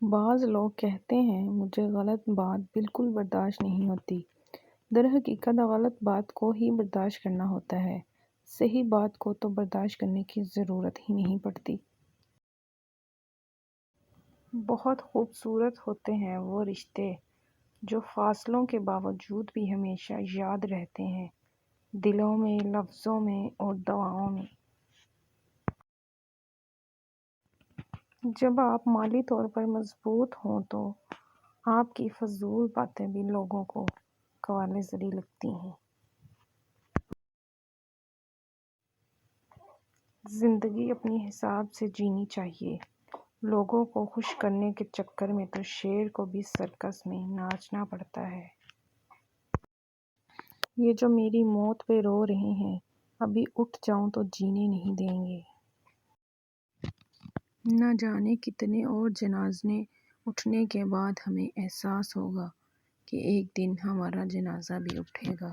بعض لوگ کہتے ہیں مجھے غلط بات بالکل برداشت نہیں ہوتی۔ درحقیقت غلط بات کو ہی برداشت کرنا ہوتا ہے، صحیح بات کو تو برداشت کرنے کی ضرورت ہی نہیں پڑتی۔ بہت خوبصورت ہوتے ہیں وہ رشتے جو فاصلوں کے باوجود بھی ہمیشہ یاد رہتے ہیں، دلوں میں، لفظوں میں اور دعاؤں میں۔ جب آپ مالی طور پر مضبوط ہوں تو آپ کی فضول باتیں بھی لوگوں کو قابل زری لگتی ہیں۔ زندگی اپنی حساب سے جینی چاہیے۔ لوگوں کو خوش کرنے کے چکر میں تو شیر کو بھی سرکس میں ناچنا پڑتا ہے۔ یہ جو میری موت پہ رو رہے ہیں، ابھی اٹھ جاؤں تو جینے نہیں دیں گے۔ نہ جانے کتنے اور جنازے اٹھنے کے بعد ہمیں احساس ہوگا کہ ایک دن ہمارا جنازہ بھی اٹھے گا۔